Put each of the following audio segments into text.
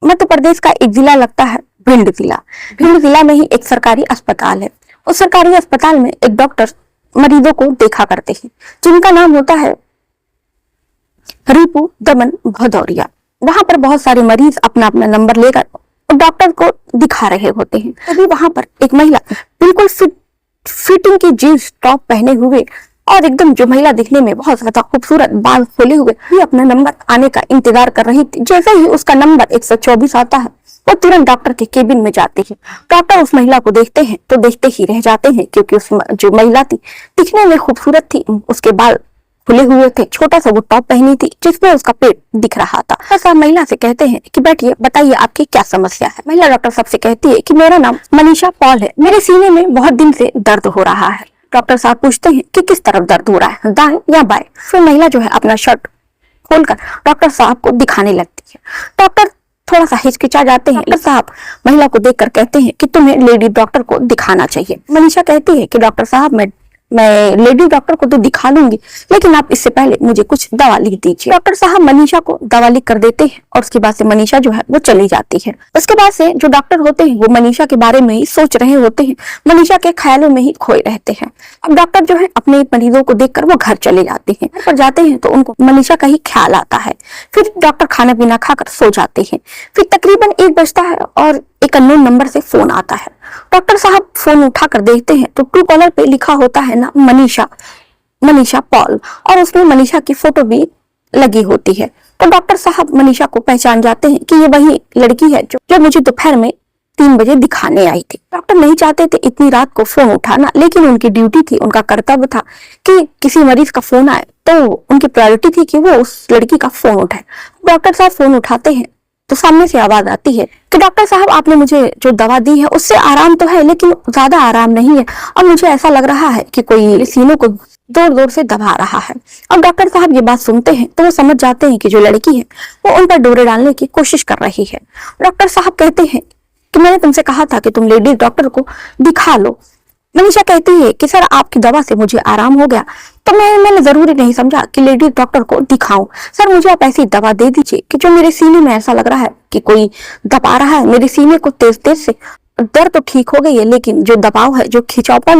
मध्य प्रदेश का एक जिला लगता है भिंड जिला। भिंड जिला में ही एक सरकारी अस्पताल है। उस सरकारी अस्पताल में एक डॉक्टर मरीजों को देखा करते हैं जिनका नाम होता है रिपु दमन भदौरिया। वहां पर बहुत सारे मरीज अपना अपना नंबर लेकर डॉक्टर को दिखा रहे होते हैं। तभी वहां पर एक महिला बिल्कुल फिटिंग की जींस टॉप पहने हुए और एकदम जो महिला दिखने में बहुत ज्यादा खूबसूरत, बाल खोले हुए भी अपना नंबर आने का इंतजार कर रही थी। जैसे ही उसका नंबर 124 आता है वो तुरंत डॉक्टर के केबिन में जाती है। डॉक्टर उस महिला को देखते हैं तो देखते ही रह जाते हैं, क्योंकि उस जो महिला थी दिखने में खूबसूरत थी, उसके बाल खुले हुए थे, छोटा सा वो टॉप पहनी थी जिसमें उसका पेट दिख रहा था। ऐसा महिला से कहते हैं कि बैठिए, बताइए आपकी क्या समस्या है। महिला डॉक्टर साहब से कहती है कि मेरा नाम मनीषा पॉल है, मेरे सीने में बहुत दिन से दर्द हो रहा है। डॉक्टर साहब पूछते हैं कि किस तरफ दर्द हो रहा है, दाएं या बाएं। फिर महिला जो है अपना शर्ट खोलकर डॉक्टर साहब को दिखाने लगती है। डॉक्टर थोड़ा सा हिचकिचा जाते हैं। डॉक्टर साहब महिला को देखकर कहते हैं कि तुम्हें लेडी डॉक्टर को दिखाना चाहिए। मनीषा कहती है कि डॉक्टर साहब मैं लेडी डॉक्टर को तो दिखा लूंगी, लेकिन आप इससे पहले मुझे कुछ दवा लिख दीजिए। डॉक्टर साहब मनीषा को दवा लिख कर देते हैं और उसके बाद से मनीषा जो है वो चली जाती है। उसके बाद से जो डॉक्टर होते हैं वो मनीषा के बारे में ही सोच रहे होते हैं, मनीषा के ख्यालों में ही खोए रहते हैं। अब डॉक्टर जो है अपने मरीजों को देखकर वो घर चले जाते हैं। घर पर जाते हैं तो उनको मनीषा का ही ख्याल आता है। फिर डॉक्टर खाना पीना खाकर सो जाते हैं। फिर तकरीबन 1 बजता है और एक अननोन नंबर से फोन आता है। डॉक्टर साहब फोन उठाकर देखते हैं तो ट्रू कॉलर पे लिखा होता है ना मनीषा पॉल, और उसमें मनीषा की फोटो भी लगी होती है। तो डॉक्टर साहब मनीषा को पहचान जाते हैं कि ये वही लड़की है जो मुझे दोपहर में 3 बजे दिखाने आई थी। डॉक्टर नहीं चाहते थे इतनी रात को फोन उठाना, लेकिन उनकी ड्यूटी थी, उनका कर्तव्य था कि किसी मरीज का फोन आए तो उनकी प्रायोरिटी थी कि वो उस लड़की का फोन उठाए। डॉक्टर साहब फोन उठाते हैं तो सामने से आवाज आती है कि डॉक्टर साहब आपने मुझे जो दवा दी है उससे आराम तो है, लेकिन ज्यादा आराम नहीं है और मुझे ऐसा लग रहा है कि कोई सीनों को जोर जोर से दबा रहा है। और डॉक्टर साहब ये बात सुनते हैं तो वो समझ जाते हैं कि जो लड़की है वो उन पर डोरे डालने की कोशिश कर रही है। डॉक्टर साहब कहते हैं कि मैंने तुमसे कहा था कि तुम लेडीज डॉक्टर को दिखा लो। मनीषा कहती है कि सर आपकी दवा से मुझे आराम हो गया, तो मैंने जरूरी नहीं समझा कि लेडीज डॉक्टर को दिखाऊं। सर मुझे आप ऐसी दवा दे दीजिए कि जो मेरे सीने में ऐसा लग रहा है कि कोई दबा रहा है, मेरे सीने को तेज तेज से। दर्द तो ठीक हो गई है, लेकिन जो दबाव है, जो खिंचावपन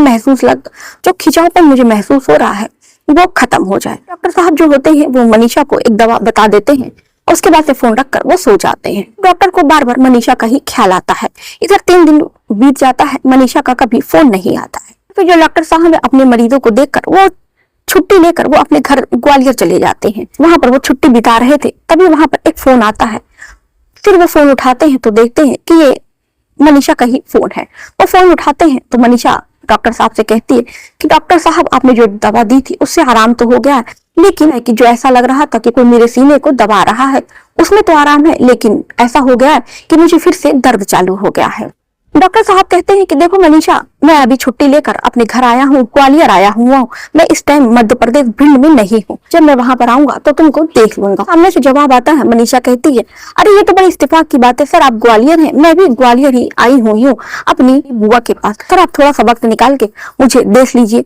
मुझे महसूस हो रहा है वो खत्म हो जाए। डॉक्टर साहब जो होते हैं वो मनीषा को एक दवा बता देते हैं। उसके बाद से फोन रखकर वो सो जाते हैं। डॉक्टर को बार बार मनीषा का ही ख्याल आता है। इधर 3 दिन बीत जाता है, मनीषा का कभी फोन नहीं आता है। फिर जो डॉक्टर साहब अपने मरीजों को देखकर वो छुट्टी लेकर वो अपने घर ग्वालियर चले जाते हैं। वहां पर वो छुट्टी बिता रहे थे, तभी वहां पर एक फोन आता है। फिर वो फोन उठाते हैं तो देखते हैं कि ये मनीषा का ही फोन है। वो फोन उठाते हैं तो मनीषा डॉक्टर साहब से कहती है कि डॉक्टर साहब आपने जो दवा दी थी उससे आराम तो हो गया है, लेकिन है कि जो ऐसा लग रहा था कि कोई मेरे सीने को दबा रहा है उसमें तो आराम है, लेकिन ऐसा हो गया है कि मुझे फिर से दर्द चालू हो गया है। डॉक्टर साहब कहते हैं कि देखो मनीषा, मैं अभी छुट्टी लेकर अपने घर आया हूँ, ग्वालियर आया हुआ हूँ। मैं इस टाइम मध्य प्रदेश भिंड में नहीं हूँ। जब मैं वहां पर आऊंगा तो तुमको देख लूंगा। सामने से जवाब आता है। मनीषा कहती है अरे ये तो बड़ी इत्तेफाक की बात है सर, आप ग्वालियर हैं, मैं भी ग्वालियर ही आई हुई हूँ अपनी बुआ के पास। सर आप थोड़ा सा वक्त निकाल के मुझे देख लीजिए।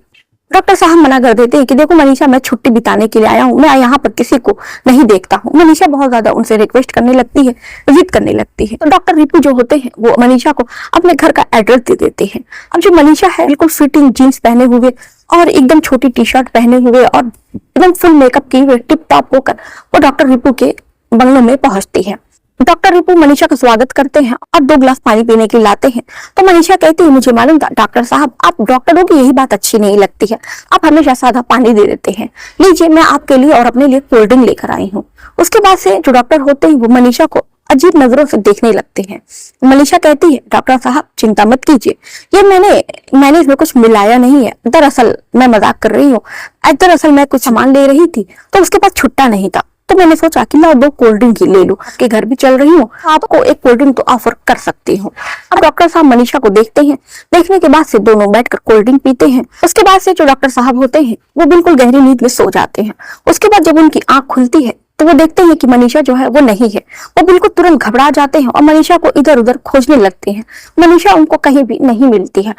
डॉक्टर साहब मना कर देते हैं कि देखो मनीषा, मैं छुट्टी बिताने के लिए आया हूँ, मैं यहाँ पर किसी को नहीं देखता हूँ। मनीषा बहुत ज्यादा उनसे रिक्वेस्ट करने लगती है, जिद करने लगती है। तो डॉक्टर रिपु जो होते हैं वो मनीषा को अपने घर का एड्रेस दे देते हैं। अब जो मनीषा है बिल्कुल फिटिंग जीन्स पहने हुए और एकदम छोटी टी-शर्ट पहने हुए और एकदम फुल मेकअप किए हुए टिप टॉप होकर वो डॉक्टर रिपु के बंगलों में पहुंचती है। डॉक्टर रिपु मनीषा का स्वागत करते हैं और 2 गिलास पानी पीने के लिए लाते हैं। तो मनीषा कहती है मुझे मालूम था डॉक्टर साहब, आप डॉक्टरों की यही बात अच्छी नहीं लगती है, आप हमेशा सादा पानी दे देते हैं। लीजिए, मैं आपके लिए और अपने लिए कोल्ड ड्रिंक लेकर आई हूँ। उसके बाद से जो डॉक्टर होते हैं वो मनीषा को अजीब नजरों से देखने लगते हैं। मनीषा कहती है डॉक्टर साहब चिंता मत कीजिए, ये मैंने इसमें कुछ मिलाया नहीं है, दरअसल मैं मजाक कर रही हूँ। दरअसल मैं कुछ सामान ले रही थी तो उसके पास छुट्टा नहीं था, तो मैंने सोचा कि मैं 2 कोल्ड ड्रिंक ही ले लूं। आपके घर भी चल रही हूँ, आपको एक कोल्ड ड्रिंक तो ऑफर कर सकती हूँ। अब डॉक्टर साहब मनीषा को देखते हैं। देखने के बाद से दोनों बैठकर कोल्ड ड्रिंक पीते हैं। उसके बाद से जो डॉक्टर साहब होते हैं वो बिल्कुल गहरी नींद में सो जाते हैं। उसके बाद जब उनकी आंख खुलती है तो वो देखते हैं कि मनीषा जो है वो नहीं है। वो बिल्कुल तुरंत घबरा जाते हैं और मनीषा को इधर उधर खोजने लगते हैं। मनीषा उनको कहीं भी नहीं मिलती है।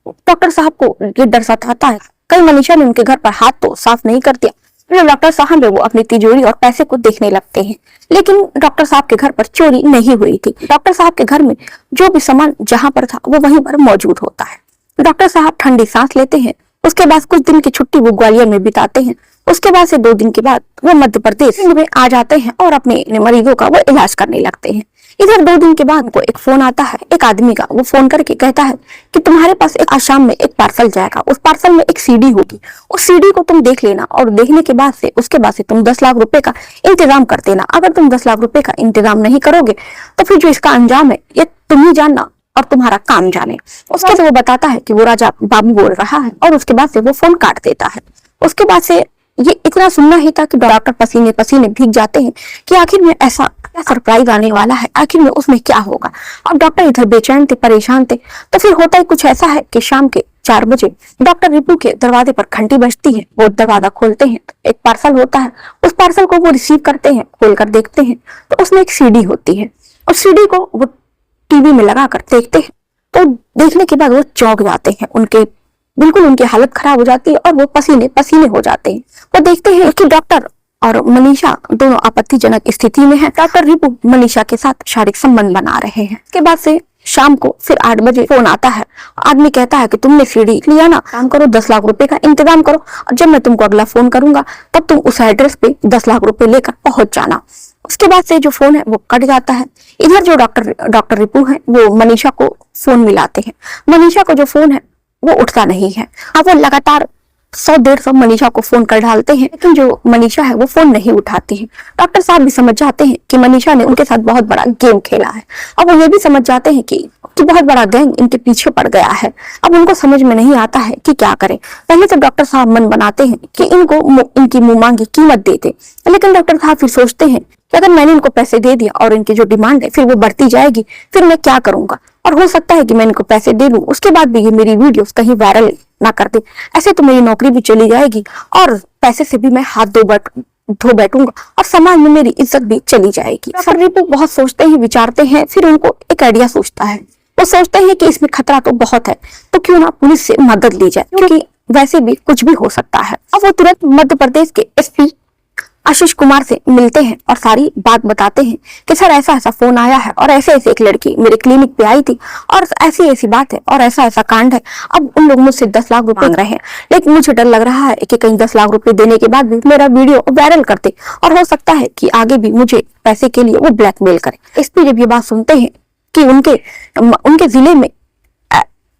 डॉक्टर साहब को ये डर सताता है कहीं मनीषा ने उनके घर पर हाथ तो साफ नहीं कर दिया। जब डॉक्टर साहब है वो अपनी तिजोरी और पैसे को देखने लगते हैं, लेकिन डॉक्टर साहब के घर पर चोरी नहीं हुई थी। डॉक्टर साहब के घर में जो भी सामान जहां पर था वो वहीं पर मौजूद होता है। डॉक्टर साहब ठंडी सांस लेते हैं। उसके बाद कुछ दिन की छुट्टी वो ग्वालियर में बिताते हैं। उसके बाद से 2 दिन के बाद वो मध्य प्रदेश में आ जाते हैं और अपने मरीजों का वो इलाज करने लगते हैं। इधर 2 दिन के बाद उनको एक फोन आता है एक आदमी का। वो फोन करके कहता है कि तुम्हारे पास आज शाम में एक पार्सल जाएगा, उस पार्सल में एक सीडी होगी, उस सीडी को तुम देख लेना और देखने के बाद से उसके बाद से तुम 10 लाख रुपए का इंतजाम कर देना। अगर तुम 10 लाख रुपए का इंतजाम नहीं करोगे तो फिर जो इसका अंजाम है ये तुम ही जानना और तुम्हारा काम जाने। उसके बाद वो बताता है कि वो राजा बाबू बोल रहा है और उसके बाद से वो फोन काट देता है। उसके बाद से ये इतना सुनना ही था कि डॉक्टर पसीने पसीने भीग जाते हैं कि आखिर में ऐसा क्या सरप्राइज आने वाला है, आखिर में उसमें क्या होगा। अब डॉक्टर इधर बेचैन थे, परेशान थे। तो फिर होता ही कुछ ऐसा है कि शाम के 4 बजे डॉक्टर रिपू के दरवाजे पर घंटी बजती है। वो दरवाजा खोलते हैं तो एक पार्सल होता है। उस पार्सल को वो रिसीव करते हैं, खोलकर देखते हैं तो उसमें एक सीडी होती है। उस सीडी को वो टीवी में लगा कर देखते हैं तो देखने के बाद वो चौंक जाते हैं। बिल्कुल उनकी हालत खराब हो जाती है और वो पसीने पसीने हो जाते हैं। वो देखते हैं कि डॉक्टर और मनीषा दोनों आपत्तिजनक स्थिति में हैं। डॉक्टर रिपू मनीषा के साथ शारीरिक संबंध बना रहे हैं। उसके बाद से शाम को फिर 8 बजे फोन आता है। आदमी कहता है कि तुमने सीडी लिया ना, काम करो 10 लाख रुपए का इंतजाम करो और जब मैं तुमको अगला फोन करूंगा तब तुम उस एड्रेस पे 10 लाख रुपए लेकर पहुंच जाना। उसके बाद से जो फोन है वो कट जाता है। इधर जो डॉक्टर रिपू है वो मनीषा को फोन मिलाते हैं। मनीषा को जो फोन है वो उठता नहीं है। अब वो लगातार 100-150 मनीषा को फोन कर डालते हैं, लेकिन जो मनीषा है वो फोन नहीं उठाती है। डॉक्टर साहब भी समझ जाते हैं कि मनीषा ने उनके साथ बहुत बड़ा गेम खेला है। अब वो ये भी समझ जाते हैं कि बहुत बड़ा गैंग इनके पीछे पड़ गया है। अब उनको समझ में नहीं आता है कि क्या करें। पहले तो डॉक्टर साहब मन बनाते हैं कि इनकी मुंह मांगी कीमत दे दे, लेकिन डॉक्टर साहब फिर सोचते हैं कि अगर मैंने इनको पैसे दे दिया और इनकी जो डिमांड है फिर वो बढ़ती जाएगी, फिर मैं क्या करूंगा। और हो सकता है कि मैं इनको पैसे दे दूं, उसके बाद भी ये मेरी वीडियोस कहीं वायरल ना कर दे। ऐसे तो मेरी नौकरी भी चली जाएगी और पैसे से भी मैं हाथ धो बैठूंगा और समाज में मेरी इज्जत भी चली जाएगी। डॉक्टर रिपू बहुत सोचते हैं, विचारते हैं। फिर उनको एक आइडिया सूझता है। वो सोचते हैं कि इसमें खतरा तो बहुत है, तो क्यों ना पुलिस से मदद ली जाए, क्योंकि वैसे भी कुछ भी हो सकता है। अब वो तुरंत मध्य प्रदेश के एसपी आशीष कुमार से मिलते हैं और सारी बात बताते हैं कि सर ऐसा ऐसा फोन आया है और ऐसे ऐसे एक लड़की मेरे क्लिनिक पे आई थी और ऐसी ऐसी बात है और ऐसा ऐसा कांड है। अब उन लोग मुझसे 10 लाख रुपए मांग रहे हैं, लेकिन मुझे डर लग रहा है कि कहीं 10 लाख रुपए देने के बाद भी मेरा वीडियो वायरल कर दे और हो सकता है कि आगे भी मुझे पैसे के लिए वो ब्लैकमेल करे। एसपी जब ये बात सुनते हैं कि उनके जिले में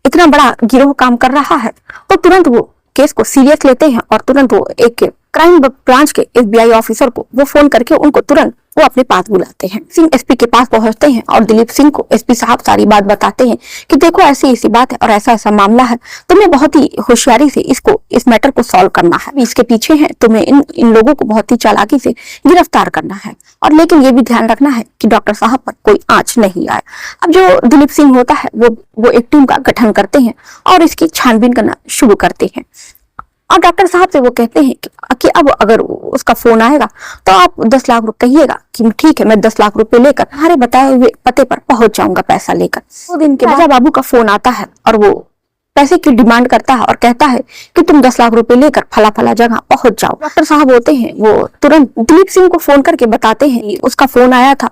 इतना बड़ा गिरोह काम कर रहा है तो तुरंत वो केस को सीरियस लेते हैं और तुरंत वो एक क्राइम ब्रांच के FBI ऑफिसर को वो फोन करके उनको तुरंत वो अपने पास बुलाते हैं। सिंह एसपी के पास पहुंचते हैं और दिलीप सिंह को एसपी साहब सारी बात बताते हैं कि देखो ऐसी ऐसी बात है और ऐसा ऐसा मामला है, तुम्हें बहुत ही होशियारी से इस मैटर को सॉल्व करना है। इसके पीछे है, तुम्हें इन लोगों को बहुत ही चालाकी से गिरफ्तार करना है और लेकिन ये भी ध्यान रखना है कि डॉक्टर साहब पर कोई आंच नहीं आए। अब जो दिलीप सिंह होता है वो एक टीम का गठन करते हैं और इसकी छानबीन करना शुरू करते हैं। और डॉक्टर साहब से वो कहते हैं कि अब अगर उसका फोन आएगा तो आप 10 लाख रुपए कहिएगा कि ठीक है, मैं 10 लाख रुपए लेकर हमारे बताए हुए पते पर पहुंच जाऊंगा पैसा लेकर। 2 दिन के बाद राजा बाबू का फोन आता है और वो पैसे की डिमांड करता है और कहता है कि तुम 10 लाख रुपए लेकर फला फला जगह पहुंच जाओ। डॉक्टर साहब होते हैं वो तुरंत दिलीप सिंह को फोन करके बताते हैं उसका फोन आया था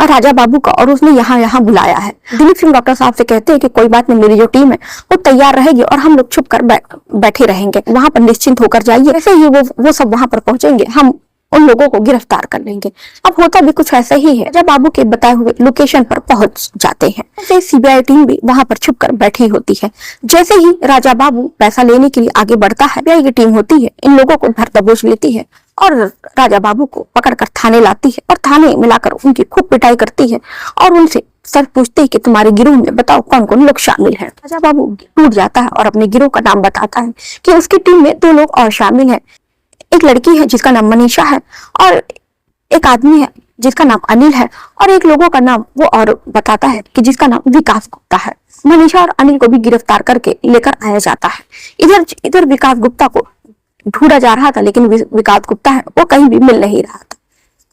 राजा बाबू का और उसने यहाँ बुलाया है। दिलीप सिंह डॉक्टर साहब से कहते हैं कि कोई बात नहीं, मेरी जो टीम है वो तैयार रहेगी और हम लोग छुप कर बैठे रहेंगे, वहां पर निश्चिंत होकर जाइए। ऐसे ही वो सब वहां पर पहुंचेंगे, हम उन लोगों को गिरफ्तार कर लेंगे। अब होता भी कुछ ऐसा ही है। जब बाबू के बताए हुए लोकेशन पर पहुंच जाते हैं तो सीबीआई टीम भी वहां पर छुपकर बैठी होती है। जैसे ही राजा बाबू पैसा लेने के लिए आगे बढ़ता है, सीबीआई की टीम होती है इन लोगों को धर दबोच लेती है और राजा बाबू को पकड़कर थाने लाती है और थाने मिलाकर उनकी खूब पिटाई करती है और उनसे सर पूछते हैं कि तुम्हारे गिरोह में बताओ कौन कौन लोग शामिल हैं। राजा बाबू टूट जाता है और अपने गिरोह का नाम बताता है कि उसकी टीम में 2 लोग और शामिल हैं। एक लड़की है जिसका नाम मनीषा है और एक आदमी है जिसका नाम अनिल है और एक लोगों का नाम वो और बताता है कि जिसका नाम विकास गुप्ता है। मनीषा और अनिल को भी गिरफ्तार करके लेकर आया जाता है। इधर विकास गुप्ता को ढूंढा जा रहा था, लेकिन विकास गुप्ता है वो कहीं भी मिल नहीं रहा था।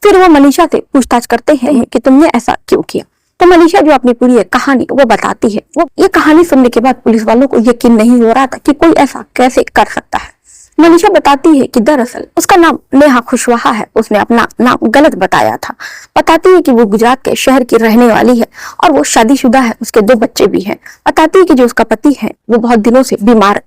फिर वो मनीषा से पूछताछ करते हैं कि तुमने ऐसा क्यों किया। तो मनीषा जो अपनी पूरी कहानी वो बताती है। वो ये कहानी सुनने के बाद पुलिस वालों को यकीन नहीं हो रहा था कि कोई ऐसा कैसे कर सकता है। मनीषा बताती है कि दरअसल उसका नाम नेहा कुशवाहा है, उसने अपना नाम गलत बताया था। बताती है कि वो गुजरात के शहर की रहने वाली है और वो शादीशुदा है, उसके 2 बच्चे भी हैं। बताती है कि जो उसका पति है वो बहुत दिनों से बीमार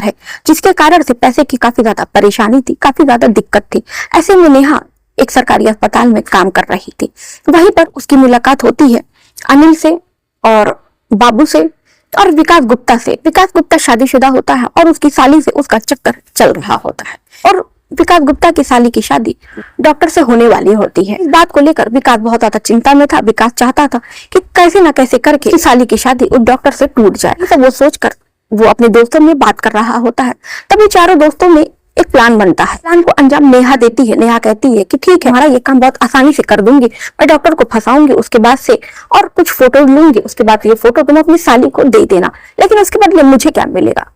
है, जिसके कारण से पैसे की काफी ज्यादा परेशानी थी, काफी ज्यादा दिक्कत थी। ऐसे में नेहा एक सरकारी अस्पताल में काम कर रही थी। वहीं पर उसकी मुलाकात होती है अनिल से और बाबू से और विकास गुप्ता से। विकास गुप्ता शादीशुदा होता है और उसकी साली से उसका चक्कर चल रहा होता है और विकास गुप्ता की साली की शादी डॉक्टर से होने वाली होती है। इस बात को लेकर विकास बहुत ज्यादा चिंता में था। विकास चाहता था कि कैसे ना कैसे करके साली की शादी उस डॉक्टर से टूट जाए। तो वो सोचकर वो अपने दोस्तों में बात कर रहा होता है। तभी चारों दोस्तों में एक प्लान बनता है। प्लान को अंजाम नेहा देती है। नेहा कहती है कि ठीक है, हमारा ये काम बहुत आसानी से कर दूंगी, मैं डॉक्टर को फंसाऊंगी, उसके बाद से और कुछ फोटो लूंगी, उसके बाद ये फोटो तुम अपनी साली को दे देना, लेकिन उसके बदले मुझे क्या मिलेगा।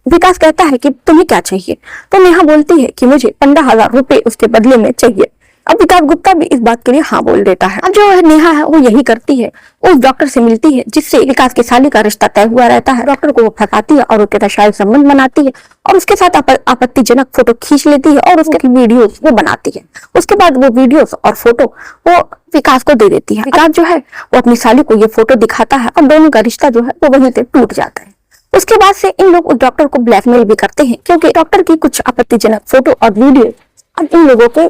विकास कहता है कि तुम्हें क्या चाहिए, तो नेहा बोलती है कि मुझे 15,000 रुपए उसके बदले में चाहिए। अब विकास गुप्ता भी इस बात के लिए हाँ बोल देता है। अब जो नेहा है वो यही करती है, उस डॉक्टर से मिलती है जिससे विकास की साली का रिश्ता तय हुआ रहता है। डॉक्टर को वो फंसाती है और उसके साथ शायद संबंध बनाती है और उसके साथ आपत्तिजनक फोटो खींच लेती है और उसकी वीडियो वो बनाती है। उसके बाद वो वीडियोस और फोटो वो विकास को दे देती है। विकास जो है वो अपनी साली को ये फोटो दिखाता है और दोनों का रिश्ता जो है वो वहीं से टूट जाता है। उसके बाद से इन लोग उस डॉक्टर को ब्लैकमेल भी करते हैं, क्योंकि डॉक्टर की कुछ आपत्तिजनक फोटो और वीडियो अब इन लोगों के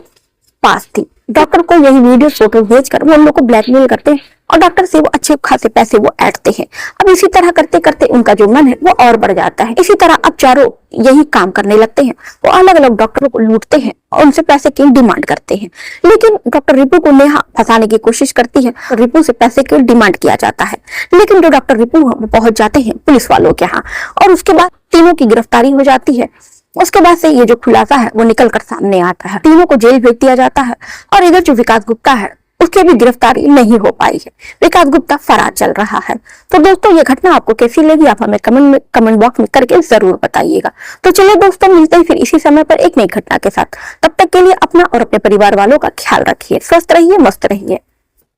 पास थी। डॉक्टर को यही वीडियो फोटो भेजकर वो उन लोग को ब्लैकमेल करते हैं और डॉक्टर से वो अच्छे खासे पैसे वो ऐंठते हैं। अब इसी तरह करते करते उनका जो मन है वो और बढ़ जाता है। इसी तरह अब चारों यही काम करने लगते हैं। वो अलग अलग डॉक्टरों को लूटते हैं और उनसे पैसे की डिमांड करते हैं। लेकिन डॉक्टर रिपू को नेहा फंसाने की कोशिश करती है। रिपू से पैसे की डिमांड किया जाता है, लेकिन जो डॉक्टर रिपू है वो पहुंच जाते हैं पुलिस वालों के यहाँ और उसके बाद तीनों की गिरफ्तारी हो जाती है। उसके बाद से ये जो खुलासा है वो निकल कर सामने आता है। तीनों को जेल भेज दिया जाता है और इधर जो विकास गुप्ता है उसकी भी गिरफ्तारी नहीं हो पाई है। विकास गुप्ता फरार चल रहा है। तो दोस्तों ये घटना आपको कैसी लगी आप हमें कमेंट बॉक्स में करके जरूर बताइएगा। तो चलिए दोस्तों, मिलते हैं फिर इसी समय पर एक नई घटना के साथ। तब तक के लिए अपना और अपने परिवार वालों का ख्याल रखिए। स्वस्थ रहिए, मस्त रहिए।